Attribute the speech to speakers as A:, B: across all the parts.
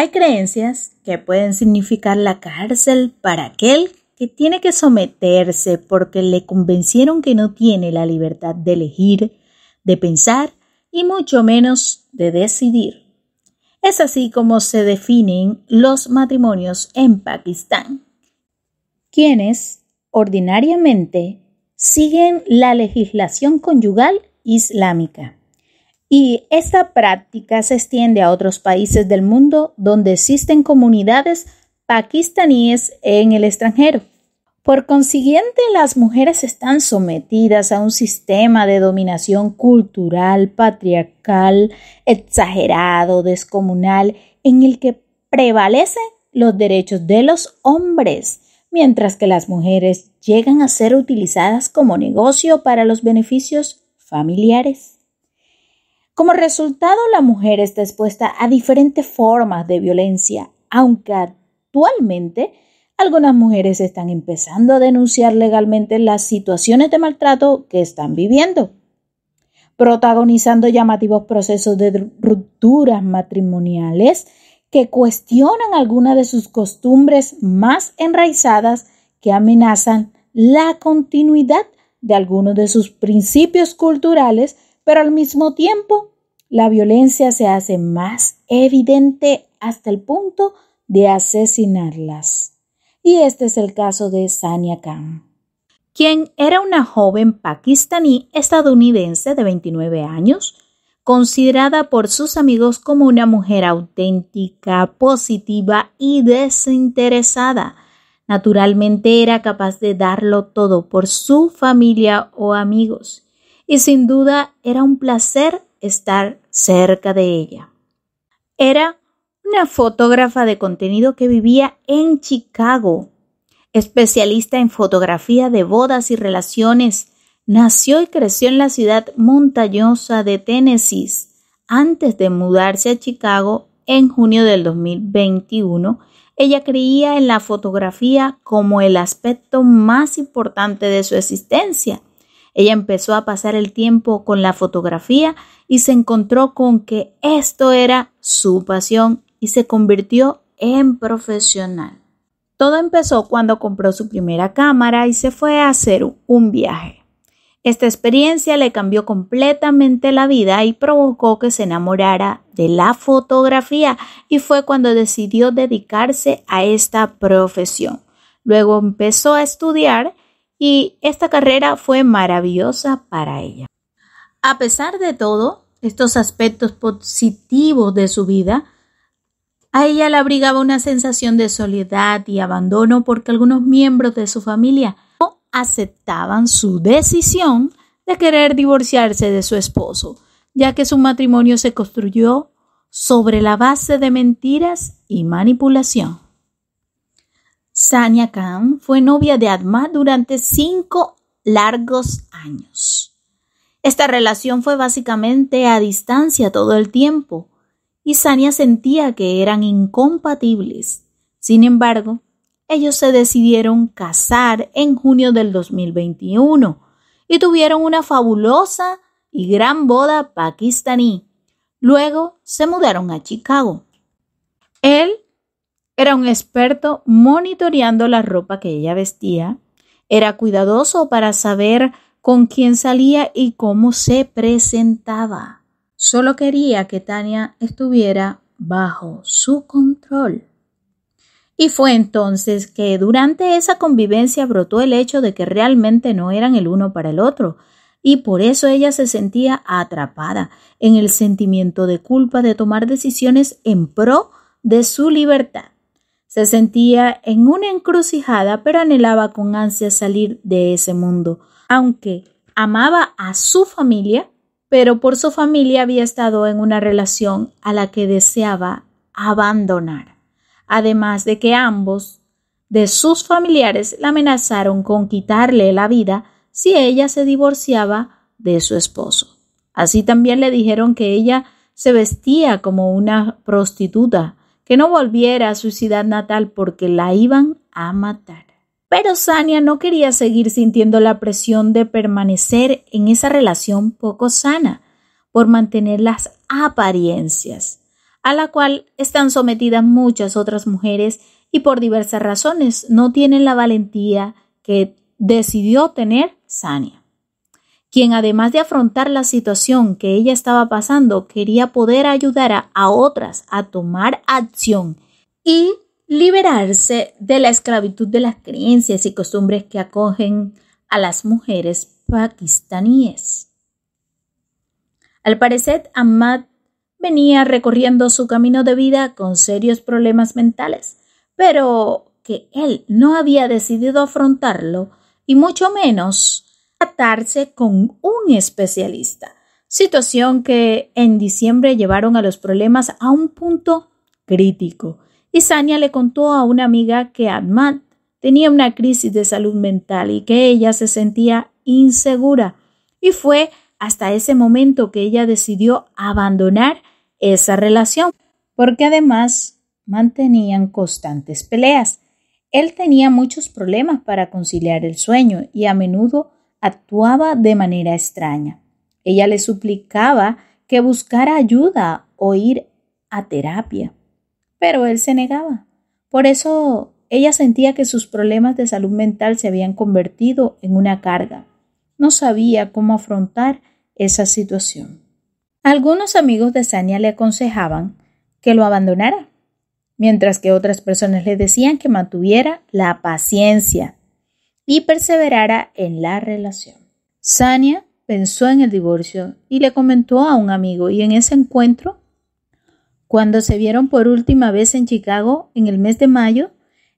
A: Hay creencias que pueden significar la cárcel para aquel que tiene que someterse porque le convencieron que no tiene la libertad de elegir, de pensar y mucho menos de decidir. Es así como se definen los matrimonios en Pakistán, quienes ordinariamente siguen la legislación conyugal islámica. Y esta práctica se extiende a otros países del mundo donde existen comunidades pakistaníes en el extranjero. Por consiguiente, las mujeres están sometidas a un sistema de dominación cultural, patriarcal, exagerado, descomunal, en el que prevalecen los derechos de los hombres, mientras que las mujeres llegan a ser utilizadas como negocio para los beneficios familiares. Como resultado, la mujer está expuesta a diferentes formas de violencia, aunque actualmente algunas mujeres están empezando a denunciar legalmente las situaciones de maltrato que están viviendo, protagonizando llamativos procesos de rupturas matrimoniales que cuestionan algunas de sus costumbres más enraizadas que amenazan la continuidad de algunos de sus principios culturales, pero al mismo tiempo la violencia se hace más evidente hasta el punto de asesinarlas. Y este es el caso de Sania Khan, quien era una joven pakistaní estadounidense de 29 años, considerada por sus amigos como una mujer auténtica, positiva y desinteresada. Naturalmente era capaz de darlo todo por su familia o amigos. Y sin duda era un placer estar cerca de ella. Era una fotógrafa de contenido que vivía en Chicago, especialista en fotografía de bodas y relaciones. Nació y creció en la ciudad montañosa de Tennessee antes de mudarse a Chicago en junio del 2021. Ella creía en la fotografía como el aspecto más importante de su existencia. Ella empezó a pasar el tiempo con la fotografía y se encontró con que esto era su pasión y se convirtió en profesional. Todo empezó cuando compró su primera cámara y se fue a hacer un viaje. Esta experiencia le cambió completamente la vida y provocó que se enamorara de la fotografía y fue cuando decidió dedicarse a esta profesión. Luego empezó a estudiar y esta carrera fue maravillosa para ella. A pesar de todo, estos aspectos positivos de su vida, a ella le abrigaba una sensación de soledad y abandono porque algunos miembros de su familia no aceptaban su decisión de querer divorciarse de su esposo, ya que su matrimonio se construyó sobre la base de mentiras y manipulación. Sania Khan fue novia de Ahmad durante 5 largos años. Esta relación fue básicamente a distancia todo el tiempo y Sania sentía que eran incompatibles. Sin embargo, ellos se decidieron casar en junio del 2021 y tuvieron una fabulosa y gran boda pakistaní. Luego se mudaron a Chicago. Él era un experto monitoreando la ropa que ella vestía. Era cuidadoso para saber con quién salía y cómo se presentaba. Solo quería que Tania estuviera bajo su control. Y fue entonces que durante esa convivencia brotó el hecho de que realmente no eran el uno para el otro. Y por eso ella se sentía atrapada en el sentimiento de culpa de tomar decisiones en pro de su libertad. Se sentía en una encrucijada, pero anhelaba con ansia salir de ese mundo. Aunque amaba a su familia, pero por su familia había estado en una relación a la que deseaba abandonar. Además de que ambos de sus familiares la amenazaron con quitarle la vida si ella se divorciaba de su esposo. Así también le dijeron que ella se vestía como una prostituta, que no volviera a su ciudad natal porque la iban a matar. Pero Sania no quería seguir sintiendo la presión de permanecer en esa relación poco sana por mantener las apariencias. a la cual están sometidas muchas otras mujeres y por diversas razones no tienen la valentía que decidió tener Sania, quien además de afrontar la situación que ella estaba pasando, quería poder ayudar a otras a tomar acción y liberarse de la esclavitud de las creencias y costumbres que acogen a las mujeres pakistaníes. Al parecer, Ahmad venía recorriendo su camino de vida con serios problemas mentales, pero que él no había decidido afrontarlo y mucho menos tratarse con un especialista, situación que en diciembre llevaron a los problemas a un punto crítico. Y Sania le contó a una amiga que Ahmad tenía una crisis de salud mental y que ella se sentía insegura. Y fue hasta ese momento que ella decidió abandonar esa relación, porque además mantenían constantes peleas. Él tenía muchos problemas para conciliar el sueño y a menudo actuaba de manera extraña. Ella le suplicaba que buscara ayuda o ir a terapia, pero él se negaba. Por eso ella sentía que sus problemas de salud mental se habían convertido en una carga. No sabía cómo afrontar esa situación. Algunos amigos de Sania le aconsejaban que lo abandonara, mientras que otras personas le decían que mantuviera la paciencia y perseverara en la relación. Sania pensó en el divorcio y le comentó a un amigo, y en ese encuentro, cuando se vieron por última vez en Chicago en el mes de mayo,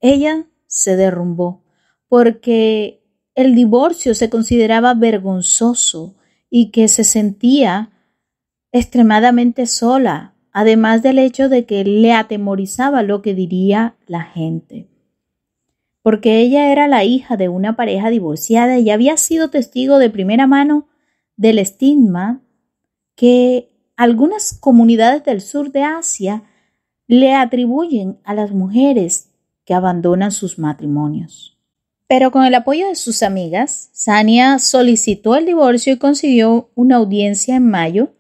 A: ella se derrumbó porque el divorcio se consideraba vergonzoso y que se sentía extremadamente sola, además del hecho de que le atemorizaba lo que diría la gente, porque ella era la hija de una pareja divorciada y había sido testigo de primera mano del estigma que algunas comunidades del sur de Asia le atribuyen a las mujeres que abandonan sus matrimonios. Pero con el apoyo de sus amigas, Sania solicitó el divorcio y consiguió una audiencia en mayo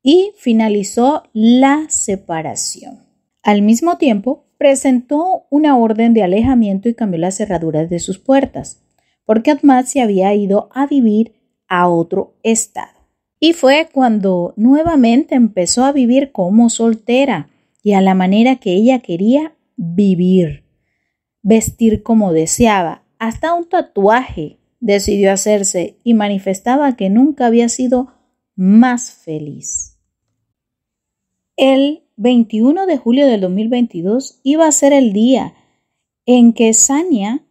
A: y finalizó la separación. Al mismo tiempo, presentó una orden de alejamiento y cambió las cerraduras de sus puertas, porque Ahmad se había ido a vivir a otro estado. Y fue cuando nuevamente empezó a vivir como soltera y a la manera que ella quería vivir, vestir como deseaba, hasta un tatuaje decidió hacerse y manifestaba que nunca había sido más feliz. El 21 de julio del 2022 iba a ser el día en que Sania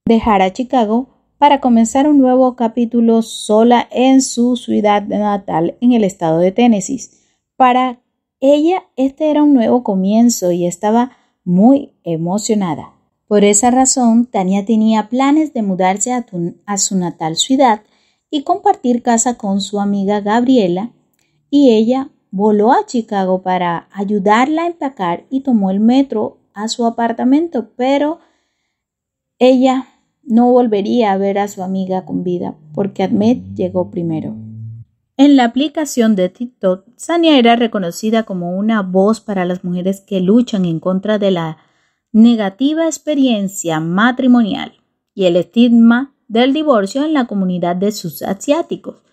A: dejara Chicago para comenzar un nuevo capítulo sola en su ciudad natal en el estado de Tennessee. Para ella este era un nuevo comienzo y estaba muy emocionada. Por esa razón, Tania tenía planes de mudarse a su natal ciudad y compartir casa con su amiga Gabriela, y ella voló a Chicago para ayudarla a empacar y tomó el metro a su apartamento, pero ella no volvería a ver a su amiga con vida porque Ahmed llegó primero. En la aplicación de TikTok, Sania era reconocida como una voz para las mujeres que luchan en contra de la negativa experiencia matrimonial y el estigma del divorcio en la comunidad de sus asiáticos.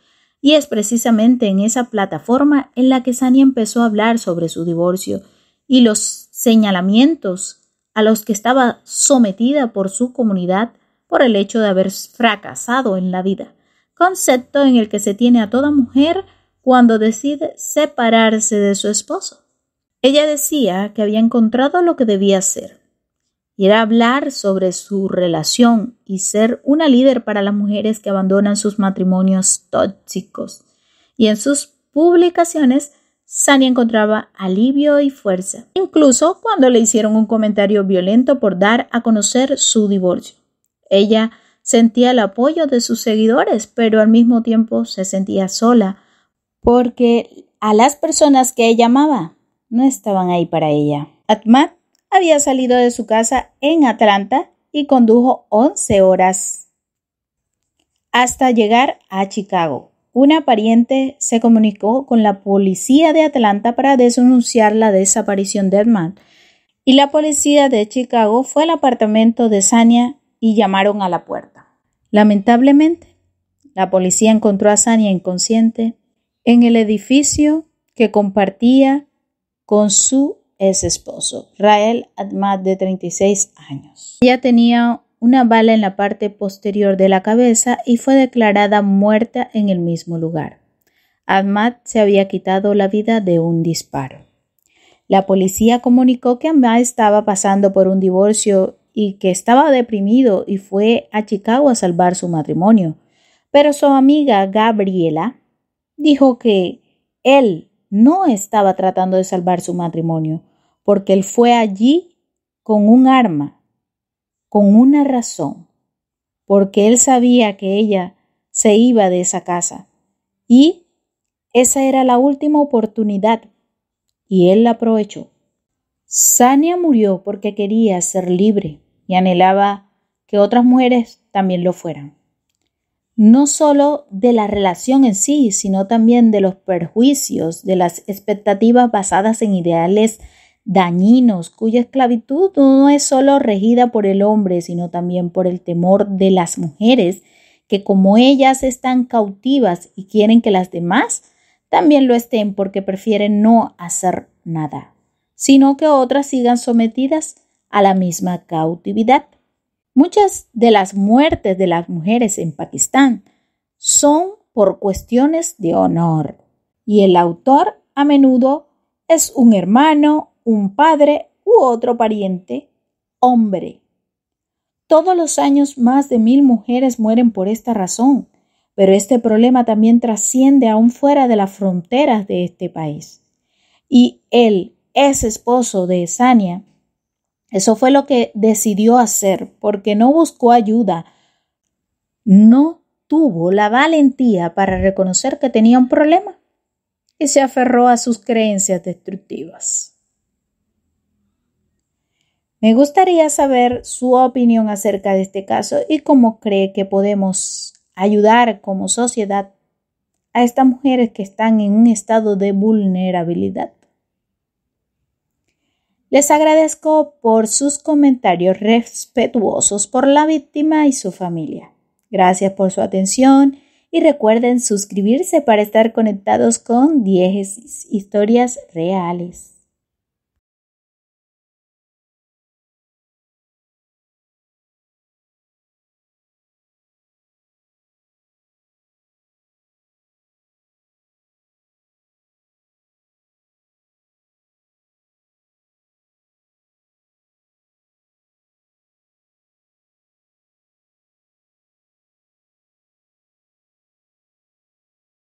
A: Y es precisamente en esa plataforma en la que Sania empezó a hablar sobre su divorcio y los señalamientos a los que estaba sometida por su comunidad por el hecho de haber fracasado en la vida, concepto en el que se tiene a toda mujer cuando decide separarse de su esposo. Ella decía que había encontrado lo que debía hacer, y era hablar sobre su relación y ser una líder para las mujeres que abandonan sus matrimonios tóxicos. Y en sus publicaciones, Sania encontraba alivio y fuerza, incluso cuando le hicieron un comentario violento por dar a conocer su divorcio. Ella sentía el apoyo de sus seguidores, pero al mismo tiempo se sentía sola, porque a las personas que ella amaba no estaban ahí para ella. Ahmad había salido de su casa en Atlanta y condujo 11 horas hasta llegar a Chicago, una pariente se comunicó con la policía de Atlanta para denunciar la desaparición de Ahmad, y la policía de Chicago fue al apartamento de Sania y llamaron a la puerta. Lamentablemente, la policía encontró a Sania inconsciente en el edificio que compartía con su ex esposo, Rael Ahmad, de 36 años. Ella tenía una bala en la parte posterior de la cabeza y fue declarada muerta en el mismo lugar. Ahmad se había quitado la vida de un disparo. La policía comunicó que Ahmad estaba pasando por un divorcio y que estaba deprimido y fue a Chicago a salvar su matrimonio. Pero su amiga Gabriela dijo que él no estaba tratando de salvar su matrimonio porque él fue allí con un arma, con una razón, porque él sabía que ella se iba de esa casa y esa era la última oportunidad y él la aprovechó. Sania murió porque quería ser libre y anhelaba que otras mujeres también lo fueran. No solo de la relación en sí, sino también de los perjuicios, de las expectativas basadas en ideales dañinos, cuya esclavitud no es solo regida por el hombre, sino también por el temor de las mujeres, que como ellas están cautivas y quieren que las demás también lo estén porque prefieren no hacer nada, sino que otras sigan sometidas a la misma cautividad. Muchas de las muertes de las mujeres en Pakistán son por cuestiones de honor, y el autor a menudo es un hermano, un padre u otro pariente, hombre. Todos los años más de 1,000 mujeres mueren por esta razón, pero este problema también trasciende aún fuera de las fronteras de este país. Y el ex esposo de Sania, eso fue lo que decidió hacer, porque no buscó ayuda, no tuvo la valentía para reconocer que tenía un problema y se aferró a sus creencias destructivas. Me gustaría saber su opinión acerca de este caso y cómo cree que podemos ayudar como sociedad a estas mujeres que están en un estado de vulnerabilidad. Les agradezco por sus comentarios respetuosos por la víctima y su familia. Gracias por su atención y recuerden suscribirse para estar conectados con 10 historias reales.